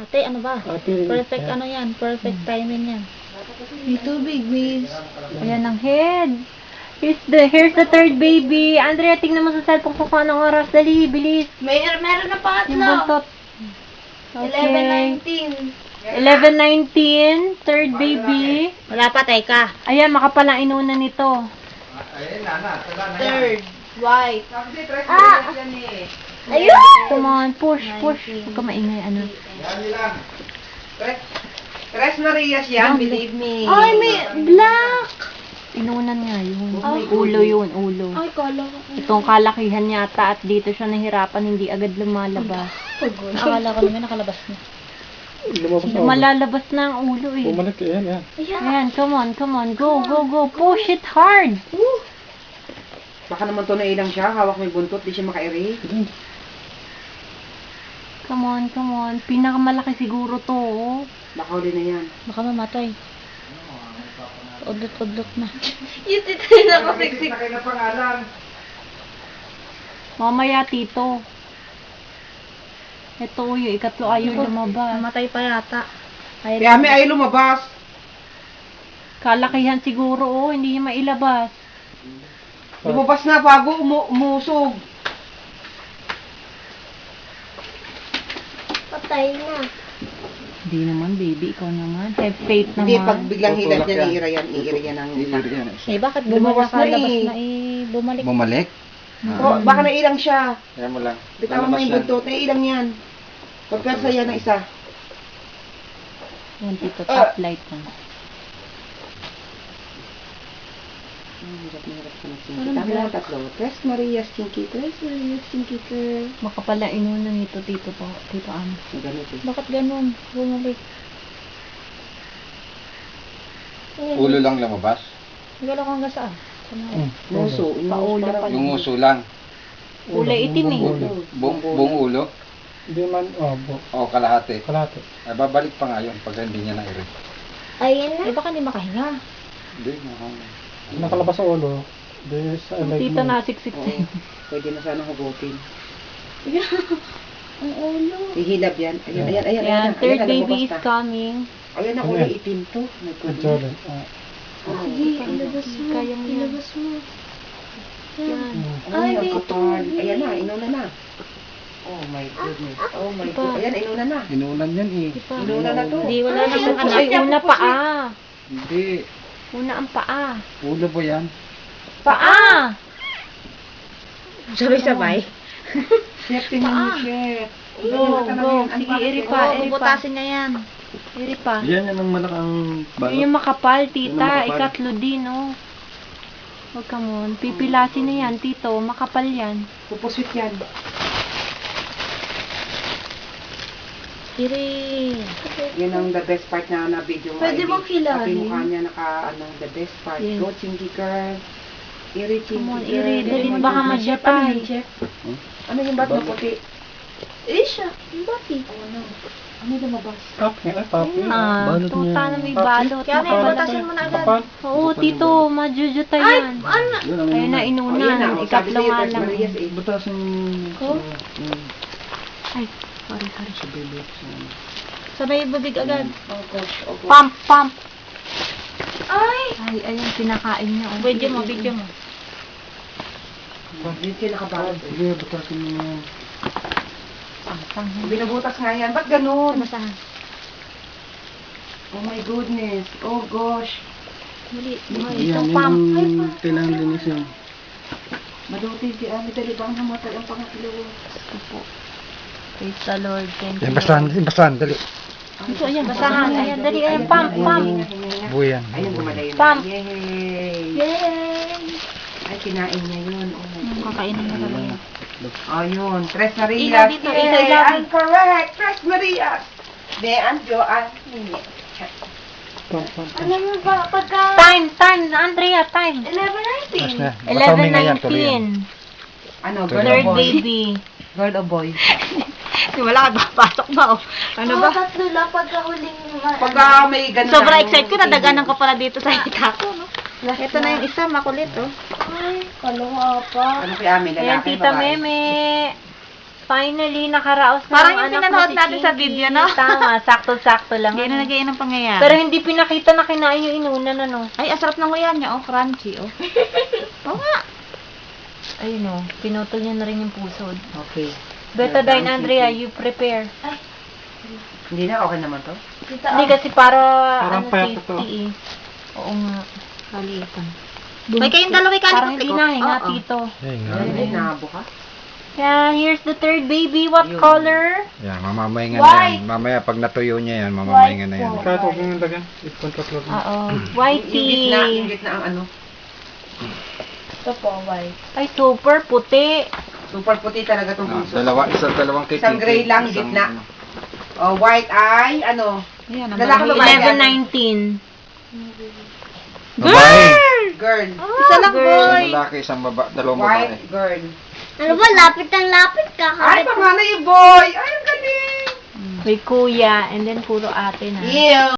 Ate, ano ba? Perfect ano yan. Perfect timing yan. May tubig, miss. Ayan ang head. Here's the third baby. Andrea, tingnan mo sa cellphone ko kung anong oras. Dali, bilis. Meron na pangatlo. Yung buntot. Okay. 11:19. 11:19. Third baby. Wala pa, teka. Ayan, makapal ang inuna nito. Third. White. Ayun! Come on, push. Huwag ka maingay, ano. Tres Marias yan, believe me. Ay, may black. Inunan nga yun. Ulo yun, ulo. Ay, kala ko. Itong kalakihan yata at dito siya nahirapan, hindi agad lumalabas. Akala ko naman nakalabas na. Malalabas na ang ulo eh. Bumalik, yan. Ayan, come on. Go. Push it hard. Baka naman to na ilang siya, hawak may buntot, di siya makairi. Come on. Pinakamalaki siguro to. Oh. Baka huli na yan. Baka mamatay. Udlot na. Yung titay na ko siksik. Nakay na pangalan. Mamaya, tito. Ito yung ikatlo ayaw lumabas. Mamatay pa yata. Kaya may ay lumabas. Kalakihan siguro, oh. Hindi niya mailabas. Lumabas na bago umusog. Patay na. Hindi naman, baby. Ikaw naman. Have faith naman. Hindi, pag biglang hilat niya, iira yan ang Eh, bakit Lumabas na nakalabas eh. na bumalik? Bumalik? Oh, baka nailang siya. Kaya mo lang. Bitawan mo yung buntot, nailang yan. Pagpersa yan ng isa. Yan, tito. Top light na. Hirap ka na Chinky. Tama lang tatlo. Tres Marias Chinky. Makapal ang inuna nito, tito po. Tito Am. Ganito. Bakit ganun? Bumalik. Ulo lang lumabas. Galaw kang gasaan. Muso. Paulo pa Yung lang. uso lang. Kulay itim eh. Buong ulo. Hindi man, o kalahati. Kalahati. Ay, babalik pa nga yun pag hindi niya na-iri. Ayan na. Eh, baka hindi makahinga. Hindi, Nakalabas sa ulo. Di sa leg Tito mo. nasiksik Oo. Pwede na sana hugutin. Ang ulo. Ihilab yan. Ayan. Yan, third Ayan, baby is lumabas na. coming. Ayan na, kulay itim to. My Medyo goodness. Sige, ilabas mo. Kaya mo yan. Ilabas mo. Yan. Ay, may ang kapal. tubig. Ayan na, inuna na. Oh my goodness. Oh my Diba? God. Ayan, inuna na. Inulan yan eh. Inuna na to. Hindi, wala na pang anak. Ay, una paa. Hindi. Una ang paa. Ulo ba yan? Paa! Sabay-sabay. Chef, tingnan mo, chef. Go. Sige, iri pa. Bubutasin niya yan. Iri pa. Yan ang malakang Yun yung makapal, Yun tita. ang makapal. Ikatlo din, oh. Huwag ka mo. Pipilasin na yan, tito. Makapal yan. Pupusit yan. Iri. Yan ang the best part na video. Pwede bang kilawin? Pati mukha niya the best part. Yes. Go, Chinky girl. Iri, Chinky Come on, girl. iri. Dalhin, Oh my baka goodness. madyatay. Ano yun, chef? Ano yung ba't na puti? Eh siya. Ang bati. Ano lumabas? Papi, papi. Ah, Balot niya. tuta na may balot. Kaya na, Makapal. ibutasin mo na agad. Kapal. Oo, tito. Madyudyata yan. Ano? Ayun na, Oh, yan inunan. na. Oh, sabi Ikatlo sa'yo, nga Tres lang. Marias eh. Butasin Ko? Ay, sorry. sa baby. Sabay bubig agad. Oh gosh, oh gosh. Pump. Ay! Ay, ayun, pinakain niya. oh. Video mo. Hindi siya nakabalot. Sige, butasin mo yan. Pang. Binabutas nga yan. Ba't ganun? Basahan. Oh my goodness. Oh gosh. Muli. Yan, yung kailangan linisin. Maduti si Ami. Dali bang namatay ang pangatlo? Praise the Lord. Thank you. Yan, basahan, dali. Ito, ayan. Basahan. Ayan, dali. Ayan, pump. Buyan. Ayun, gumalayo na. Pump. Yay! Yay! Ay, kinain niya yun. Oh my God. Kakainin na talaga. Oh, yun. Tres Marias. Ilaw dito, Yay! ilaw. I'm correct. Tres Marias. De Anjo ang Alam mo ba, pagka... Time, Andrea, time. 11:19. Basta huminga yan, tuloy yan. 11:19. Ano, girl o Third boy? baby. Girl o boy? Di wala ka papasok ba? Oh. Ano ba? Tatlo lang pagka huling... Pagka may ganun. Sobrang excited ko. Nadaganan ko pala dito sa hita ko. No? Ito na yung isa. Makulit. Oh. Ay, kalawa pa. Ano kay Ami? Ayan, Lalaki, tita babae? Meme. Finally, nakaraos na Parang ang yung anak pinanood mo si natin sa Chinky. video, no? Tama, sakto-sakto lang. Hindi na ano. nag-iinang pangyayari. Pero hindi pinakita na kinain yung inunan, ano. Ay, asarap ng nguyan niya. Oh, crunchy. Oh. Oo nga. Ayun o, pinutol niya na rin yung pusod. Okay. Betadine, Andrea, you prepare. Hindi na, okay naman to? Hindi kasi para, Parang ano, payat safety ito. eh. Oo nga. Halitan. May kayong dalawa Parang hindi na, nga, tito. Ay, nahabo ka? Yeah, here's the third baby. What Yun. color? Yan, mamamahinga na White. yan. Mamaya pag natuyo niya yan, mamamahinga na yan. Kahit huwag mong lagyan. Ipon tatlo. Oo. Yung Whitey. gitna ang ano. Ito po, white. Ay, super puti. Super puti talaga itong puso. Dalawang kay Isang gray lang, gitna. Oh, white eye, ano? Ayan, ang Lalaki babae. babae. 11-19. Babae! Girl. Isa lang, girl. boy. Isang lalaki, dalawang babae. White girl. Ano ba, lapit ang lapit ka. Ay, panganay boy! Ay, ang galing! May kuya, and then puro ate na. Ew!